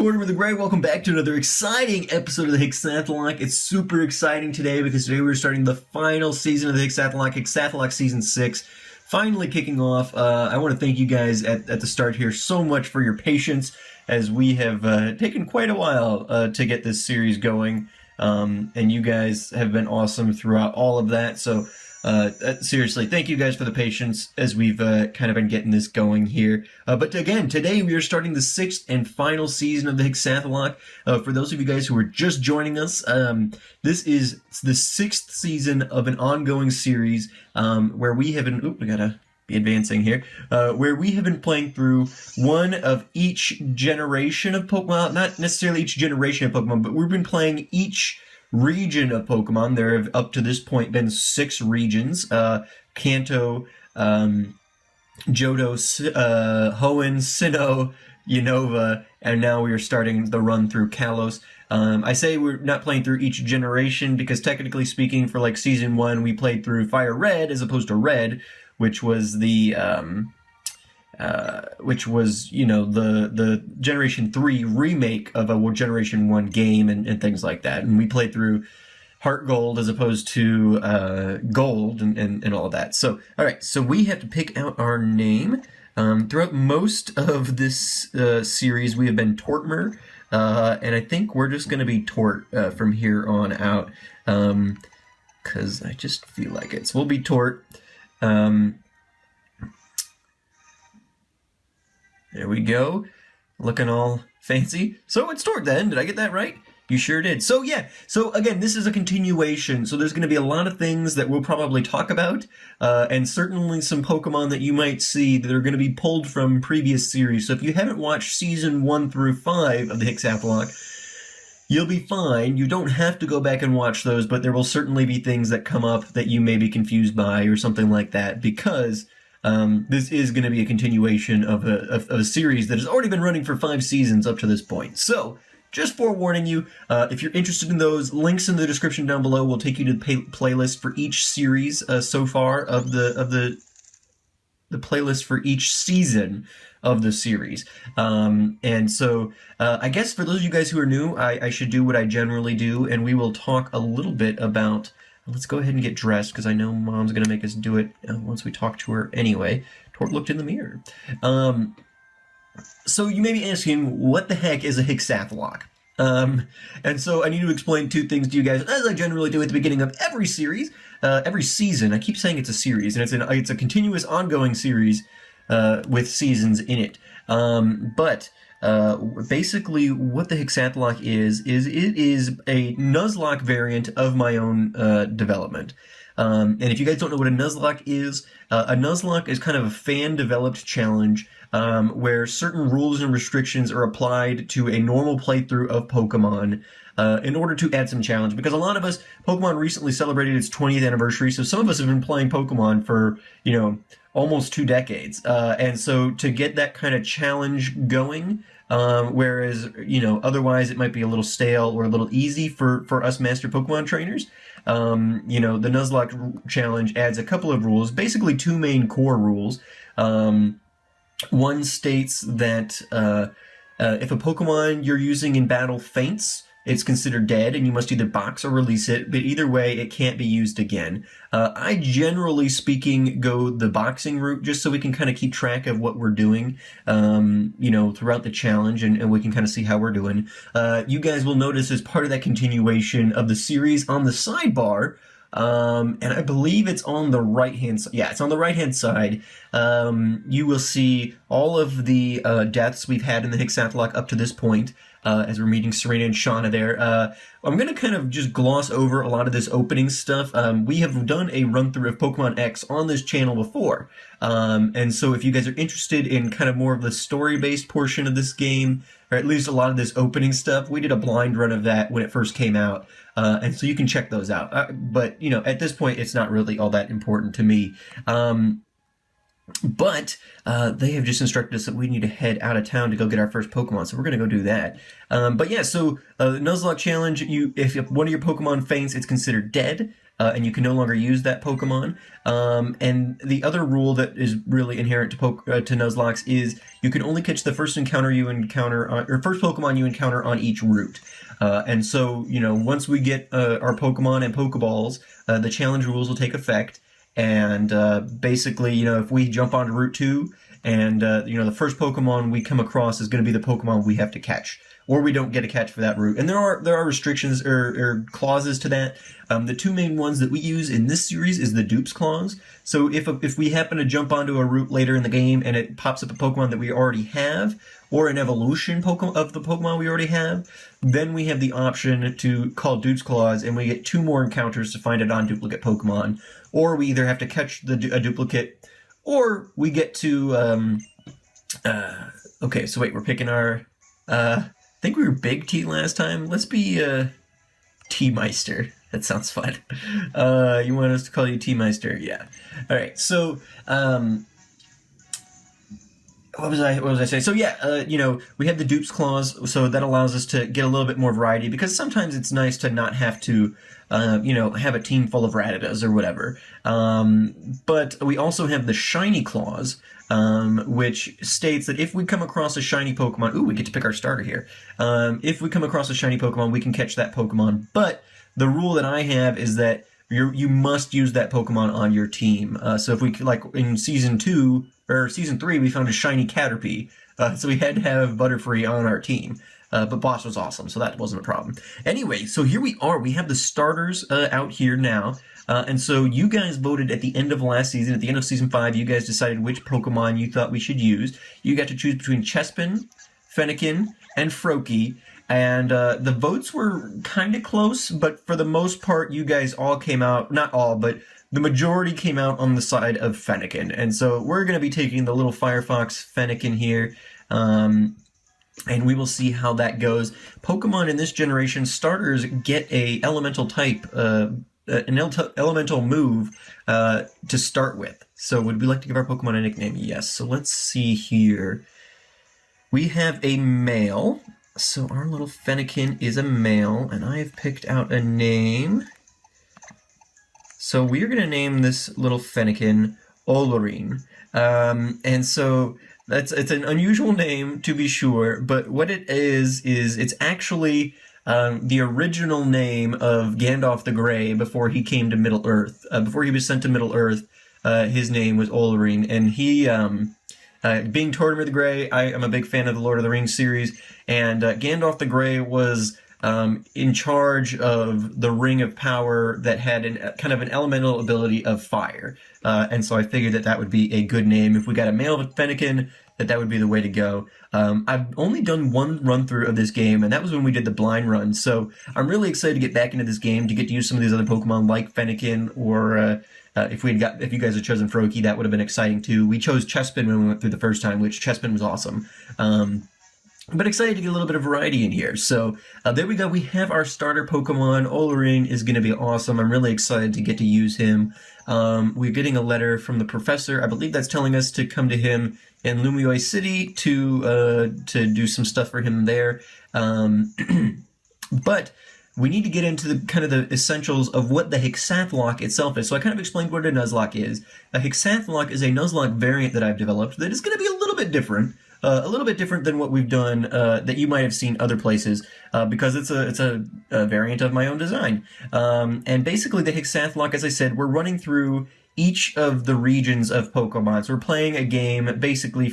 Tortimer the Grey. Welcome back to another exciting episode of the Hexath'locke. It's super exciting today because today we're starting the final season of the Hexath'locke, Hexath'locke Season 6. Finally kicking off. I want to thank you guys at the start here so much for your patience as we have taken quite a while to get this series going. And you guys have been awesome throughout all of that. So seriously, thank you guys for the patience as we've kind of been getting this going here. But again, today we are starting the 6th and final season of the Hexath'locke. For those of you guys who are just joining us, this is the 6th season of an ongoing series where we have been... Oop, we gotta be advancing here. Where we have been playing through one of each generation of Pokemon. Well, not necessarily each generation of Pokemon, but we've been playing each region of Pokemon. There have up to this point been 6 regions: Kanto, Johto, Hoenn, Sinnoh, Unova, and now we are starting the run through Kalos. I say we're not playing through each generation because technically speaking, for like Season 1, we played through FireRed as opposed to Red, which was the the Generation 3 remake of a Generation 1 game and things like that. And we played through HeartGold as opposed to Gold and all that. So, alright, so we have to pick out our name. Throughout most of this series, we have been Tortimer, and I think we're just going to be Tort from here on out, because I just feel like it. So we'll be Tort. There we go. Looking all fancy. So it's Tort then. Did I get that right? You sure did. So yeah. So again, this is a continuation. So there's going to be a lot of things that we'll probably talk about. And certainly some Pokemon that you might see that are going to be pulled from previous series. So if you haven't watched Season 1 through 5 of the Hexath'locke, you'll be fine. You don't have to go back and watch those, but there will certainly be things that come up that you may be confused by or something like that, because this is going to be a continuation of a series that has already been running for 5 seasons up to this point. So, just forewarning you, if you're interested in those, links in the description down below will take you to the playlist for each series so far of the playlist for each season of the series. And so, I guess for those of you guys who are new, I should do what I generally do, and we will talk a little bit about... Let's go ahead and get dressed, because I know Mom's going to make us do it once we talk to her anyway. Tort looked in the mirror. So you may be asking, what the heck is a Hexath'locke? And so I need to explain 2 things to you guys, as I generally do at the beginning of every series, every season. I keep saying it's a series, and it's a continuous, ongoing series with seasons in it. Basically what the Hexath'locke is it is a Nuzlocke variant of my own development. And if you guys don't know what a Nuzlocke is kind of a fan-developed challenge where certain rules and restrictions are applied to a normal playthrough of Pokemon in order to add some challenge. Because a lot of us, Pokemon recently celebrated its 20th anniversary, so some of us have been playing Pokemon for, almost 2 decades. And so to get that kind of challenge going, whereas, otherwise it might be a little stale or a little easy for us master Pokemon trainers, the Nuzlocke challenge adds a couple of rules, basically 2 main core rules. One states that if a Pokemon you're using in battle faints, it's considered dead, and you must either box or release it, but either way, it can't be used again. I generally speaking go the boxing route, just so we can kind of keep track of what we're doing, throughout the challenge, and we can kind of see how we're doing. You guys will notice as part of that continuation of the series on the sidebar, and I believe it's on the right-hand side. Yeah, it's on the right-hand side. You will see all of the deaths we've had in the Hexath'locke up to this point, as we're meeting Serena and Shauna there. I'm going to kind of just gloss over a lot of this opening stuff. We have done a run-through of Pokemon X on this channel before. And so if you guys are interested in kind of more of the story-based portion of this game, or at least a lot of this opening stuff, we did a blind run of that when it first came out. And so you can check those out. But, at this point, it's not really all that important to me. But they have just instructed us that we need to head out of town to go get our first Pokemon, so we're going to go do that. But yeah, so the Nuzlocke challenge, if one of your Pokemon faints, it's considered dead. and you can no longer use that Pokemon. And the other rule that is really inherent to Nuzlocke is you can only catch the first Pokemon you encounter on each route. And so, once we get our Pokemon and Pokeballs, the challenge rules will take effect. And basically, if we jump onto Route 2, and the first Pokemon we come across is going to be the Pokemon we have to catch, or we don't get a catch for that route. And there are restrictions or clauses to that. The two main ones that we use in this series is the dupes clause. So if we happen to jump onto a route later in the game and it pops up a Pokemon that we already have, or an evolution of the Pokemon we already have, then we have the option to call dupes clause, and we get 2 more encounters to find a non-duplicate Pokemon. Or we either have to catch a duplicate, or we get to, okay, so wait, we're picking our, I think we were Big T last time. Let's be, T-Meister. That sounds fun. You want us to call you T-Meister? Yeah. Alright, so, what was I saying? So yeah, we have the dupes clause, so that allows us to get a little bit more variety, because sometimes it's nice to not have to, have a team full of Rattatas or whatever. But we also have the shiny clause, which states that if we come across a shiny Pokemon, we get to pick our starter here. If we come across a shiny Pokemon, we can catch that Pokemon. But the rule that I have is that you must use that Pokemon on your team. So if we, like in Season 2, or Season 3, we found a shiny Caterpie, so we had to have Butterfree on our team. But Boss was awesome, so that wasn't a problem. Anyway, so here we are. We have the starters out here now. And so you guys voted at the end of last season, at the end of Season 5, you guys decided which Pokemon you thought we should use. You got to choose between Chespin, Fennekin, and Froakie. And the votes were kind of close, but for the most part, you guys all came out, not all, but the majority came out on the side of Fennekin. And so we're going to be taking the little Firefox Fennekin here, and we will see how that goes. Pokemon in this generation, starters get a elemental type, an elemental move to start with. So would we like to give our Pokemon a nickname? Yes. So let's see here. We have a male. So our little Fennekin is a male, and I have picked out a name. So we're going to name this little Fennekin Olorin. And so it's an unusual name, to be sure, but what it is it's actually the original name of Gandalf the Grey before he came to Middle-earth. Before he was sent to Middle-earth, his name was Olorin, and he, being Tortimer the Grey, I am a big fan of the Lord of the Rings series, and Gandalf the Grey was in charge of the Ring of Power that had kind of an elemental ability of fire. And so I figured that would be a good name. If we got a male Fennekin, that would be the way to go. I've only done one run-through of this game, and that was when we did the blind run. So I'm really excited to get back into this game, to get to use some of these other Pokemon like Fennekin, or if you guys had chosen Froakie, that would have been exciting too. We chose Chespin when we went through the first time, which Chespin was awesome. But excited to get a little bit of variety in here. So there we go. We have our starter Pokemon. Olorin is going to be awesome. I'm really excited to get to use him. We're getting a letter from the professor. I believe that's telling us to come to him in Lumioi City to do some stuff for him there. But we need to get into the kind of the essentials of what the Hexath'locke itself is. So I kind of explained what a Nuzlocke is. A Hexath'locke is a Nuzlocke variant that I've developed that is going to be a little bit different. A little bit different than what we've done that you might have seen other places, because it's a variant of my own design. And basically the Hexath'locke, as I said, we're running through each of the regions of Pokemon. So we're playing a game basically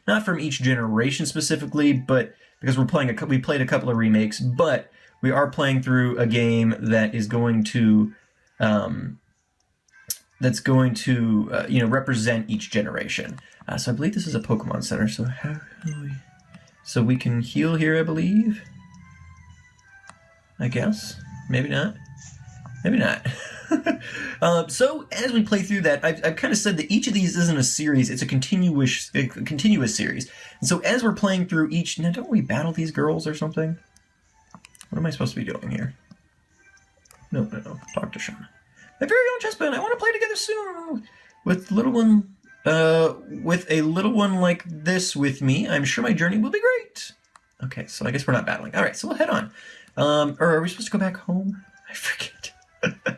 not from each generation specifically, but because we played a couple of remakes, but we are playing through a game that is going to represent each generation. So I believe this is a Pokemon Center. So so we can heal here, I believe. I guess. Maybe not. Maybe not. So as we play through that, I've kind of said that each of these isn't a series; it's a continuous series. And so as we're playing through each, now don't we battle these girls or something? What am I supposed to be doing here? No. Talk to Shauna. My very own Chespin, I want to play together soon with a little one like this with me. I'm sure my journey will be great. Okay, so I guess we're not battling. All right, so we'll head on. Or are we supposed to go back home? I forget.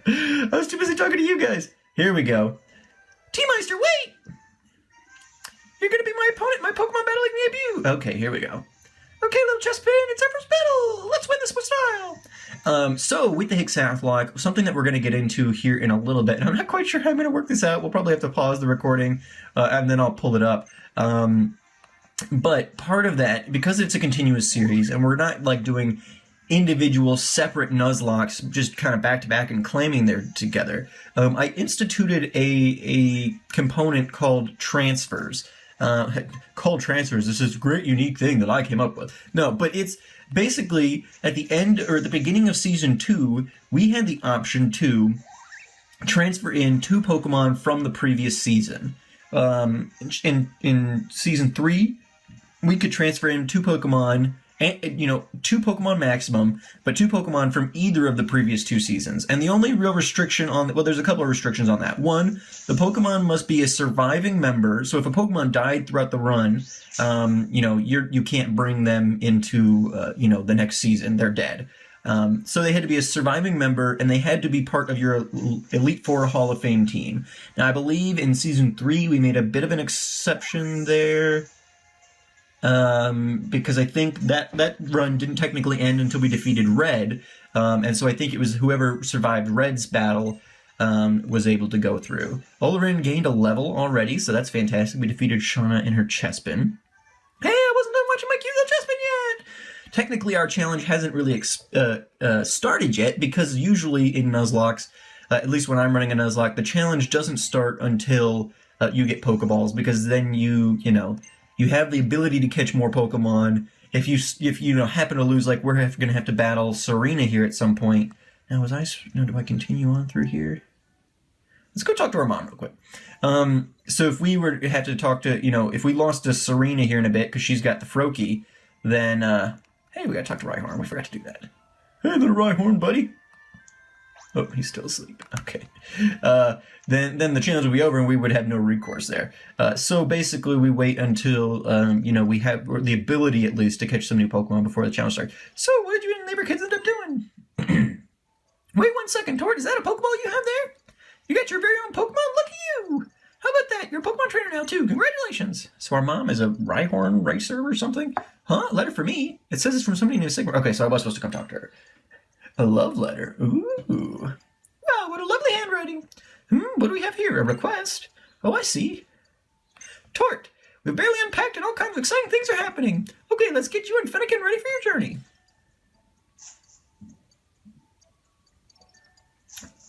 I was too busy talking to you guys. Here we go. T-Meister, wait! You're gonna be my opponent, my Pokemon battling debut. Okay, here we go. Okay, little Chespin, it's our first battle. Let's win this with style. So with the Hexath'locke, something that we're going to get into here in a little bit, and I'm not quite sure how I'm going to work this out. We'll probably have to pause the recording, and then I'll pull it up. But part of that, because it's a continuous series, and we're not like doing individual separate Nuzlockes just kind of back to back and claiming they're together, I instituted a component called transfers. Called transfers. This is a great unique thing that I came up with. No, but it's basically at the end or the beginning of season 2, we had the option to transfer in 2 Pokemon from the previous season. In season 3, we could transfer in 2 Pokemon, and 2 Pokemon maximum, but 2 Pokemon from either of the previous 2 seasons. And the only real restriction on, well, there's a couple of restrictions on that. One, the Pokemon must be a surviving member. So if a Pokemon died throughout the run, you can't bring them into, the next season. They're dead. So they had to be a surviving member, and they had to be part of your Elite Four Hall of Fame team. Now, I believe in season 3, we made a bit of an exception there. Because I think that run didn't technically end until we defeated Red, and so I think it was whoever survived Red's battle was able to go through. Olorin gained a level already, so that's fantastic. We defeated Shauna and her Chespin. Hey, I wasn't done watching my cute little Chespin yet! Technically, our challenge hasn't really started yet, because usually in Nuzlockes, at least when I'm running a Nuzlocke, the challenge doesn't start until you get Pokeballs, because then you have the ability to catch more Pokemon. If you happen to lose, like we're going to have to battle Serena here at some point. Now, do I continue on through here? Let's go talk to our mom real quick. So if we were to have to talk to, if we lost to Serena here in a bit because she's got the Froakie, then, hey, we got to talk to Rhyhorn. We forgot to do that. Hey, little Rhyhorn, buddy. Oh, he's still asleep. Okay. Then the challenge would be over and we would have no recourse there. So basically we wait until, we have the ability at least to catch some new Pokemon before the challenge starts. So what did you and neighbor kids end up doing? Wait 1 second, Tort. Is that a Pokeball you have there? You got your very own Pokemon? Look at you. How about that? You're a Pokemon trainer now too. Congratulations. So our mom is a Rhyhorn racer or something? Huh? A letter for me? It says it's from somebody named Sigmar. Okay, so I was supposed to come talk to her. A love letter. Ooh. Wow, what a lovely handwriting. What do we have here? A request? Oh, I see. Tort, we've barely unpacked and all kinds of exciting things are happening. Okay, let's get you and Fennekin ready for your journey.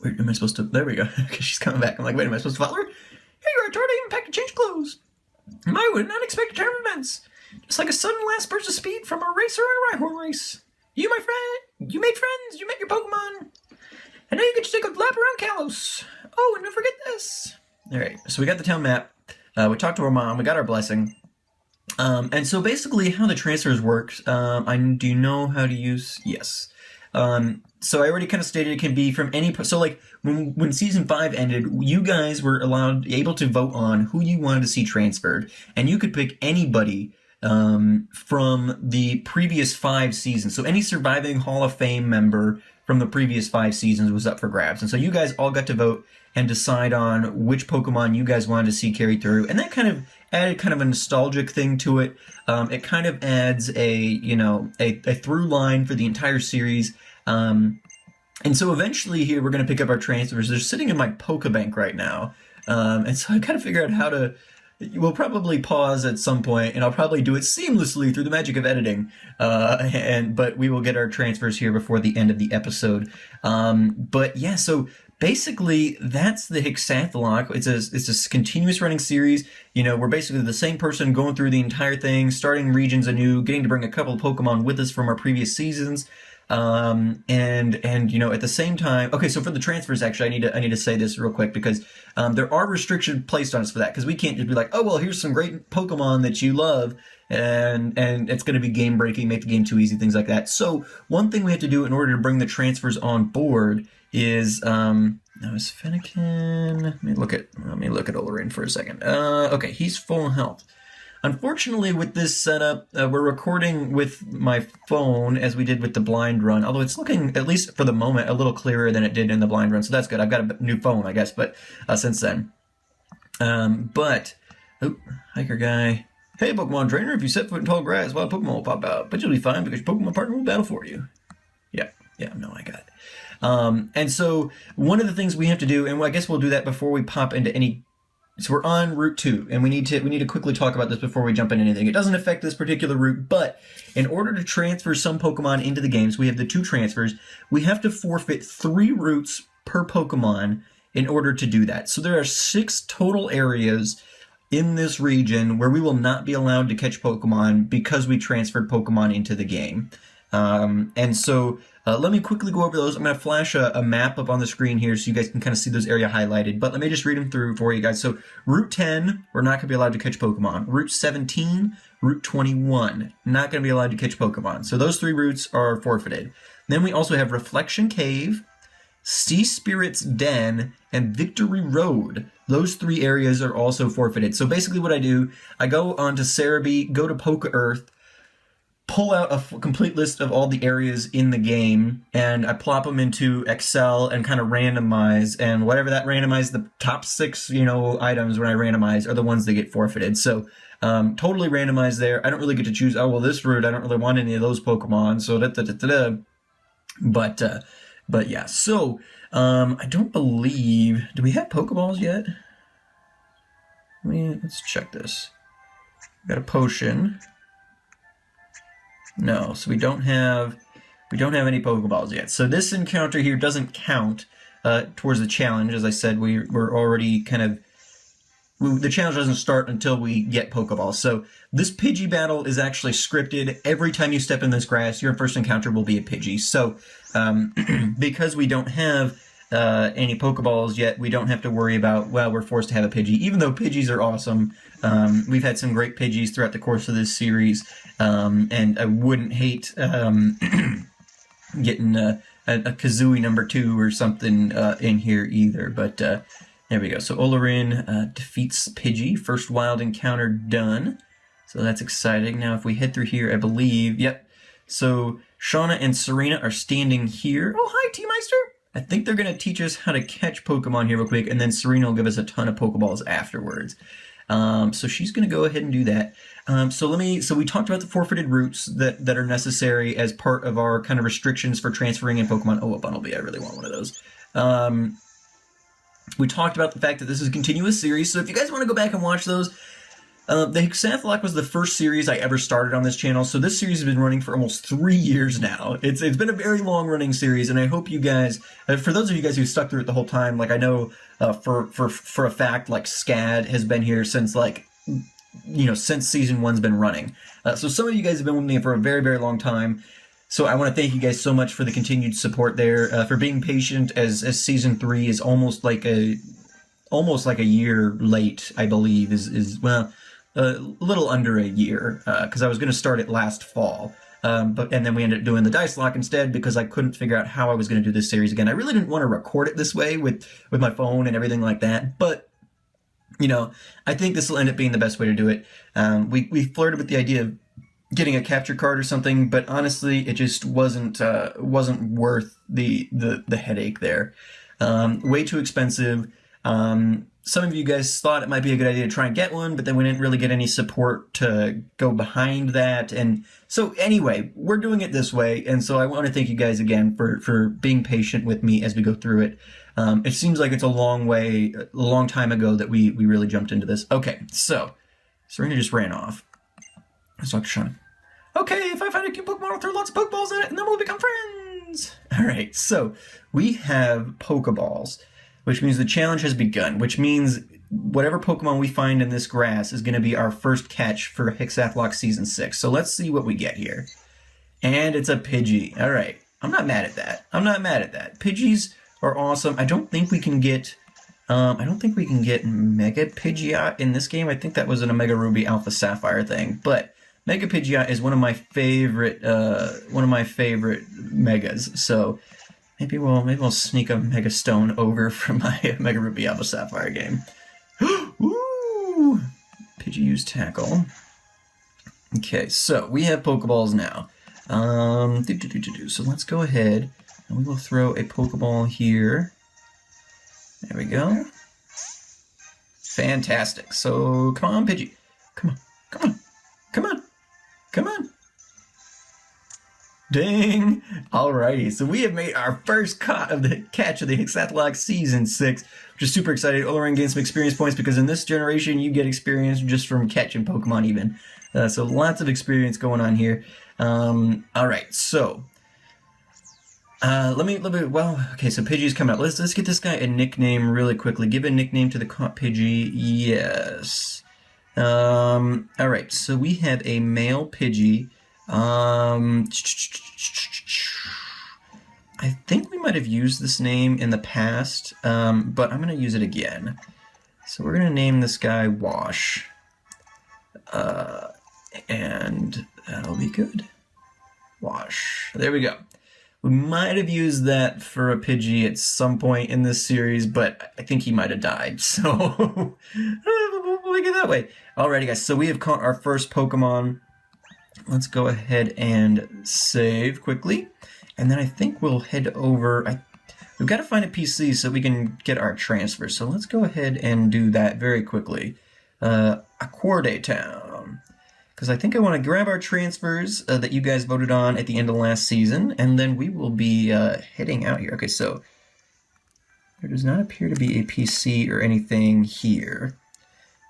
Wait, am I supposed to... There we go. Okay, she's coming back. I'm like, wait, am I supposed to follow her? Here you are, Tort. I even packed to change clothes. My, what an unexpected turn of events. Just like a sudden last burst of speed from a racer and a Rhyhorn race. You, my friend, you made friends, you met your Pokemon, and now you get to take a lap around Kalos. Oh, and don't forget this. All right, so we got the town map. We talked to our mom. We got our blessing. And so basically how the transfers work, do you know how to use... Yes. So I already kind of stated it can be from any... So like when season 5 ended, you guys were able to vote on who you wanted to see transferred, and you could pick anybody from the previous 5 seasons. So any surviving Hall of Fame member from the previous 5 seasons was up for grabs. And so you guys all got to vote and decide on which Pokemon you guys wanted to see carried through. And that kind of added kind of a nostalgic thing to it. It kind of adds a through line for the entire series. And so eventually here we're going to pick up our transfers. They're sitting in my Pokebank right now. And so I got to figure out how to... We'll probably pause at some point, and I'll probably do it seamlessly through the magic of editing. But we will get our transfers here before the end of the episode. But yeah, so basically that's the Hexath'locke. It's a continuous running series. We're basically the same person going through the entire thing, starting regions anew, getting to bring a couple of Pokemon with us from our previous seasons. And at the same time, okay, so for the transfers, actually, I need to say this real quick because there are restrictions placed on us for that, because we can't just be like, oh, well, here's some great Pokemon that you love, and it's going to be game breaking, make the game too easy, things like that. So one thing we have to do in order to bring the transfers on board is now is Fennekin. Let me look at Olorin for a second. Okay, he's full health. Unfortunately, with this setup, we're recording with my phone as we did with the blind run, although it's looking, at least for the moment, a little clearer than it did in the blind run, so that's good. I've got a new phone, I guess, but since then. Oh, hiker guy. Hey, Pokemon trainer, if you set foot in tall grass, wild Pokemon will pop out, but you'll be fine because your Pokemon partner will battle for you. Yeah, no, I got it. And so one of the things we have to do, and I guess we'll do that before we pop into any. So we're on Route 2, and we need to quickly talk about this before we jump into anything. It doesn't affect this particular route, but in order to transfer some Pokemon into the games, we have the 2 transfers. We have to forfeit 3 routes per Pokemon in order to do that. So there are 6 total areas in this region where we will not be allowed to catch Pokemon because we transferred Pokemon into the game. And so let me quickly go over those. I'm going to flash a map up on the screen here so you guys can kind of see those areas highlighted. But let me just read them through for you guys. So Route 10, we're not going to be allowed to catch Pokemon. Route 17, Route 21, not going to be allowed to catch Pokemon. So those 3 routes are forfeited. Then we also have Reflection Cave, Sea Spirit's Den, and Victory Road. Those 3 areas are also forfeited. So basically what I do, I go onto Cerebi, go to Poke Earth, pull out a complete list of all the areas in the game, and I plop them into Excel and kind of randomize, and whatever that randomized, the top 6, items when I randomize are the ones that get forfeited. So totally randomized there. I don't really get to choose, oh, well, this route, I don't really want any of those Pokemon, so da-da-da-da-da. But yeah, so I don't believe, do we have Pokeballs yet? Let's check this. Got a potion. No, so we don't have any Pokeballs yet. So this encounter here doesn't count towards the challenge. As I said, we're already kind of, the challenge doesn't start until we get Pokeballs. So this Pidgey battle is actually scripted. Every time you step in this grass, your first encounter will be a Pidgey. So because we don't have any Pokeballs yet, we don't have to worry about, well, we're forced to have a Pidgey, even though Pidgeys are awesome. We've had some great Pidgeys throughout the course of this series, and I wouldn't hate getting a Kazooie number 2 or something in here either, but there we go. So Olorin defeats Pidgey, first wild encounter done, so that's exciting. Now if we head through here, I believe, yep, so Shauna and Serena are standing here. Oh, hi, T-Meister! I think they're going to teach us how to catch Pokemon here real quick, and then Serena will give us a ton of Pokeballs afterwards. So she's going to go ahead and do that. So we talked about the forfeited routes that are necessary as part of our kind of restrictions for transferring in Pokemon. Oh, a Bunnelby, I really want one of those. We talked about the fact that this is a continuous series, so if you guys want to go back and watch those, the Hexath'locke was the first series I ever started on this channel, so this series has been running for almost 3 years now. It's been a very long-running series, and I hope you guys, for those of you guys who stuck through it the whole time, like I know for a fact, like Scad has been here since since Season 1's been running. So some of you guys have been with me for a very, very long time. So I want to thank you guys so much for the continued support there, for being patient as Season 3 is almost like a year late, I believe, well, a little under a year, because I was going to start it last fall, and then we ended up doing the Dice Lock instead because I couldn't figure out how I was going to do this series again. I really didn't want to record it this way with my phone and everything like that, but I think this will end up being the best way to do it. We flirted with the idea of getting a capture card or something, but honestly, it just wasn't worth the headache there. Way too expensive. Some of you guys thought it might be a good idea to try and get one, but then we didn't really get any support to go behind that. And so anyway, we're doing it this way. And so I want to thank you guys again for being patient with me as we go through it. It seems like it's a long time ago that we really jumped into this. Okay, so Serena just ran off. Let's talk to Shauna. Okay, if I find a cute Pokemon, I'll throw lots of Pokeballs at it, and then we'll become friends. All right, so we have Pokeballs, which means the challenge has begun, which means whatever Pokemon we find in this grass is going to be our first catch for Hexath'locke Season 6. So let's see what we get here. And it's a Pidgey. All right. I'm not mad at that. Pidgeys are awesome. I don't think we can get Mega Pidgeot in this game. I think that was an Omega Ruby Alpha Sapphire thing. But Mega Pidgeot is one of my favorite Megas. So maybe we'll sneak a Mega Stone over from my Mega Ruby Alpha Sapphire game. Ooh! Pidgey used Tackle. Okay, so we have Pokeballs now. So let's go ahead and we will throw a Pokeball here. There we go. Fantastic. So come on, Pidgey. Come on, come on, come on, come on. Dang! Alrighty, so we have made our first catch of the Hexath'locke Season 6, which is super exciting. Oloran gained some experience points because in this generation you get experience just from catching Pokemon even. So lots of experience going on here. Alright, so... okay, so Pidgey's coming up. Let's get this guy a nickname really quickly. Give a nickname to the Pidgey. Yes. Alright, so we have a male Pidgey. I think we might have used this name in the past, but I'm going to use it again. So we're going to name this guy Wash. And that'll be good. Wash. There we go. We might have used that for a Pidgey at some point in this series, but I think he might have died, so we'll make it that way. Alrighty, guys, so we have caught our first Pokemon. Let's go ahead and save quickly, and then I think we'll head over. We've got to find a PC so we can get our transfer, so let's go ahead and do that very quickly. Acorde Town. Because I think I want to grab our transfers that you guys voted on at the end of last season, and then we will be heading out here. Okay, so there does not appear to be a PC or anything here.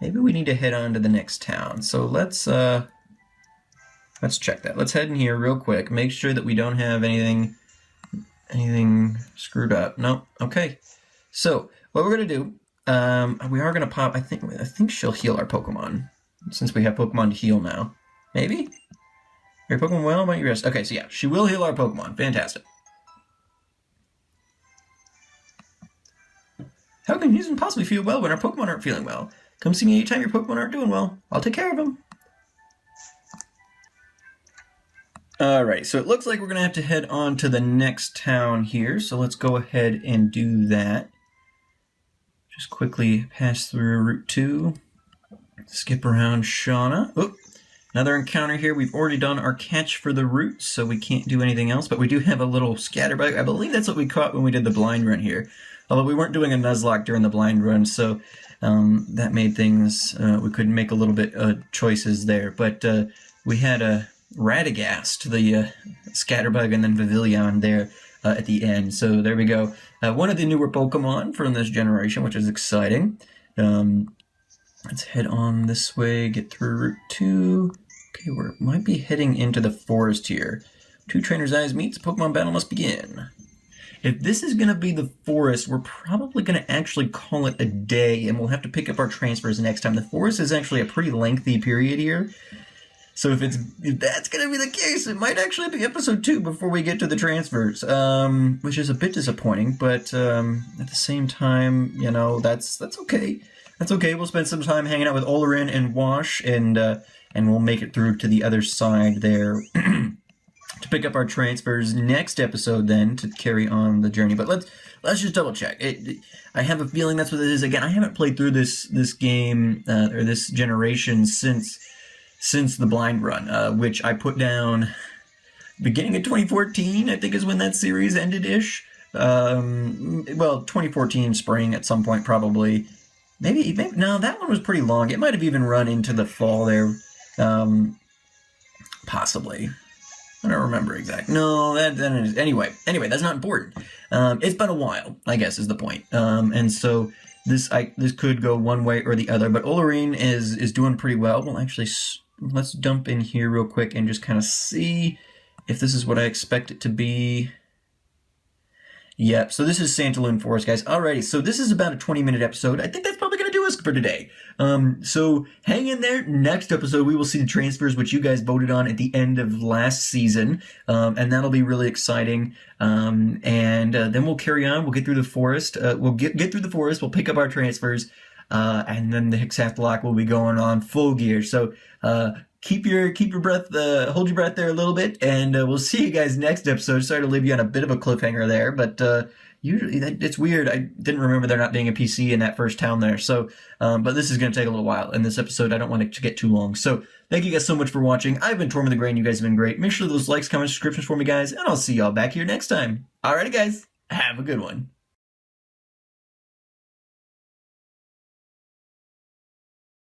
Maybe we need to head on to the next town. So let's check that. Let's head in here real quick. Make sure that we don't have anything screwed up. No. Okay. So what we're gonna do, we are gonna pop. I think she'll heal our Pokemon. Since we have Pokemon to heal now. Maybe? Your Pokemon well? Might you rest? Okay, so yeah, she will heal our Pokemon. Fantastic. How can you possibly feel well when our Pokemon aren't feeling well? Come see me anytime your Pokemon aren't doing well. I'll take care of them. Alright, so it looks like we're going to have to head on to the next town here. So let's go ahead and do that. Just quickly pass through Route 2. Skip around Shauna. Oh, another encounter here. We've already done our catch for the route, so we can't do anything else, but we do have a little scatterbug. I believe that's what we caught when we did the blind run here. Although we weren't doing a Nuzlocke during the blind run, so that made things, we could make a little bit choices there. But we had a Radagast, the scatterbug, and then Vivillon there at the end. So there we go. One of the newer Pokemon from this generation, which is exciting. Let's head on this way, get through Route 2. Okay, we might be heading into the forest here. Two trainers' eyes meet, Pokemon battle must begin. If this is going to be the forest, we're probably going to actually call it a day, and we'll have to pick up our transfers next time. The forest is actually a pretty lengthy period here. So if that's going to be the case, it might actually be episode 2 before we get to the transfers, which is a bit disappointing, but at the same time, you know, that's okay. That's okay. We'll spend some time hanging out with Oloran and Wash, and we'll make it through to the other side there to pick up our transfers next episode. Then to carry on the journey. But let's just double check. I have a feeling that's what it is. Again, I haven't played through this game or this generation since the blind run, which I put down beginning of 2014. I think is when that series ended ish. Well, 2014 spring at some point probably. Maybe no, that one was pretty long. It might have even run into the fall there, possibly. I don't remember exactly. No, that is anyway. That's not important. It's been a while, I guess, is the point. And so this could go one way or the other. But Oloran is doing pretty well. Well, actually, let's dump in here real quick and just kind of see if this is what I expect it to be. Yep, so this is Santaloon Forest, guys. Alrighty, so this is about a 20-minute episode. I think that's probably going to do us for today. So hang in there. Next episode, we will see the transfers, which you guys voted on at the end of last season. And that'll be really exciting. And then we'll carry on. We'll get through the forest. We'll get through the forest. We'll pick up our transfers. And then the Hexath'locke will be going on full gear. So keep your breath, hold your breath there a little bit, and we'll see you guys next episode. Sorry to leave you on a bit of a cliffhanger there, but Usually, it's weird. I didn't remember there not being a PC in that first town there. So, but this is going to take a little while. In this episode, I don't want it to get too long. So, thank you guys so much for watching. I've been Torm the Gray, and you guys have been great. Make sure those likes, comments, subscriptions for me, guys, and I'll see y'all back here next time. Alrighty, guys. Have a good one.